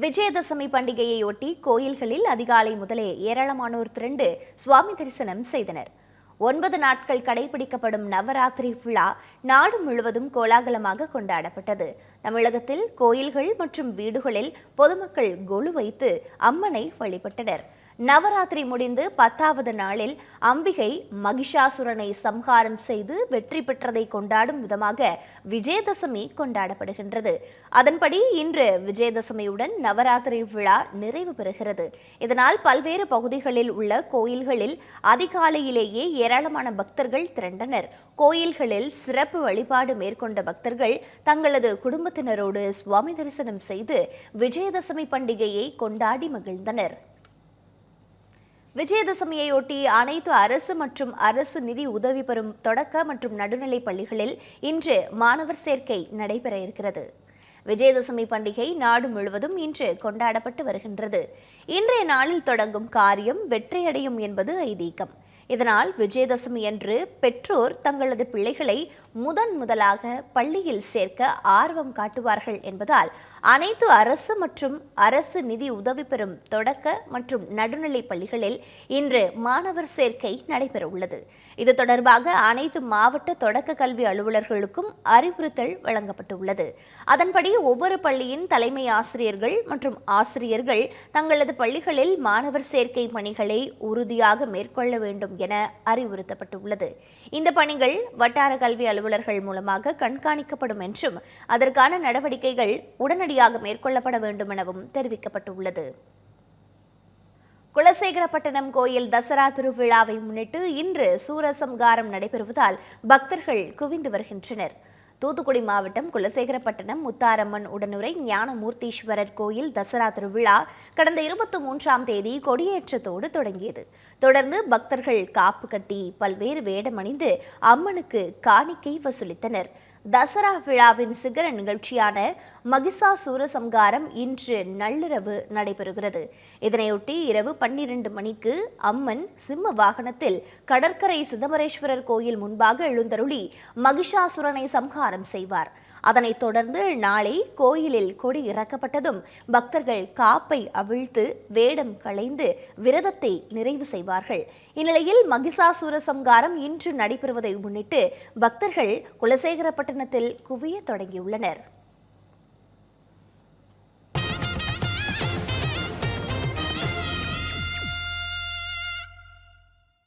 விஜயதசமி பண்டிகையையொட்டி கோயில்களில் அதிகாலை முதலே ஏராளமானோர் திரண்டு சுவாமி தரிசனம் செய்தனர். 9 நாட்கள் கடைபிடிக்கப்படும் நவராத்திரி விழா நாடு முழுவதும் கோலாகலமாக கொண்டாடப்பட்டது. தமிழகத்தில் கோயில்கள் மற்றும் வீடுகளில் பொதுமக்கள் கொலு வைத்து அம்மனை வழிபட்டனர். நவராத்திரி முடிந்து 10வது நாளில் அம்பிகை மகிஷாசுரனை சம்ஹாரம் செய்து வெற்றி பெற்றதை கொண்டாடும் விதமாக விஜயதசமி கொண்டாடப்படுகின்றது. அதன்படி இன்று விஜயதசமியுடன் நவராத்திரி விழா நிறைவு பெறுகிறது. இதனால் பல்வேறு பகுதிகளில் உள்ள கோயில்களில் அதிகாலையிலேயே ஏராளமான பக்தர்கள் திரண்டனர். கோயில்களில் சிறப்பு வழிபாடு மேற்கொண்ட பக்தர்கள் தங்களது குடும்பத்தினரோடு சுவாமி தரிசனம் செய்து விஜயதசமி பண்டிகையை கொண்டாடி மகிழ்ந்தனர். விஜயதசமியையொட்டி அனைத்து அரசு மற்றும் அரசு நிதி உதவி பெறும் தொடக்க மற்றும் நடுநிலை பள்ளிகளில் இன்று மாணவர் சேர்க்கை நடைபெற இருக்கிறது. விஜயதசமி பண்டிகை நாடு முழுவதும் இன்று கொண்டாடப்பட்டு வருகின்றது. இன்றைய நாளில் தொடங்கும் காரியம் வெற்றியடையும் என்பது ஐதீகம். இதனால் விஜயதசமி அன்று பெற்றோர் தங்களது பிள்ளைகளை முதலாக பள்ளியில் சேர்க்க ஆர்வம் காட்டுவார்கள் என்பதால் அனைத்து அரசு மற்றும் அரசு நிதி உதவி பெறும் தொடக்க மற்றும் நடுநிலை பள்ளிகளில் இன்று மாணவர் சேர்க்கை நடைபெற உள்ளது. இது தொடர்பாக அனைத்து மாவட்ட தொடக்க கல்வி அலுவலர்களுக்கும் அறிவுறுத்தல் வழங்கப்பட்டுள்ளது. அதன்படி ஒவ்வொரு பள்ளியின் தலைமை ஆசிரியர்கள் மற்றும் ஆசிரியர்கள் தங்களது பள்ளிகளில் மாணவர் சேர்க்கை பணிகளை உறுதியாக மேற்கொள்ள வேண்டும் என அறிவுறுத்தப்பட்டுள்ளது. இந்த பணிகள் வட்டார கல்வி அலுவலர்கள் மூலமாக கண்காணிக்கப்படும் என்றும் அதற்கான நடவடிக்கைகள் உடனடியாக மேற்கொள்ளப்பட வேண்டும் எனவும் தெரிவிக்கப்பட்டுள்ளது. குலசேகரப்பட்டினம் கோயில் தசரா திருவிழாவை முன்னிட்டு இன்று சூரசம்ஹாரம் நடைபெறுவதால் பக்தர்கள் குவிந்து வருகின்றனர். தூத்துக்குடி மாவட்டம் குலசேகரப்பட்டினம் முத்தாரம்மன் உடனுரை ஞானமூர்த்தீஸ்வரர் கோயில் தசரா திருவிழா கடந்த 23ஆம் தேதி கொடியேற்றத்தோடு தொடங்கியது. தொடர்ந்து பக்தர்கள் காப்பு கட்டி பல்வேறு வேடமணிந்து அம்மனுக்கு காணிக்கை வசூலித்தனர். தசரா விழாவின் சிகர நிகழ்ச்சியான மகிஷாசூர சம்ஹாரம் இன்று நள்ளிரவு நடைபெறுகிறது. இதனையொட்டி இரவு 12 மணிக்கு அம்மன் சிம்ம வாகனத்தில் கடற்கரை சிதம்பரேஸ்வரர் கோயில் முன்பாக எழுந்தருளி மகிஷாசுரனை சம்ஹாரம் செய்வார். அதனைத் தொடர்ந்து நாளை கோயிலில் கொடி இறக்கப்பட்டதும் பக்தர்கள் காப்பை அவிழ்த்து வேடம் களைந்து விரதத்தை நிறைவு செய்வார்கள். இந்நிலையில் மகிஷாசூர சம்ஹாரம் இன்று நடைபெறுவதை முன்னிட்டு பக்தர்கள் குலசேகரப்பட்டினத்தில் குவிய தொடங்கியுள்ளனர்.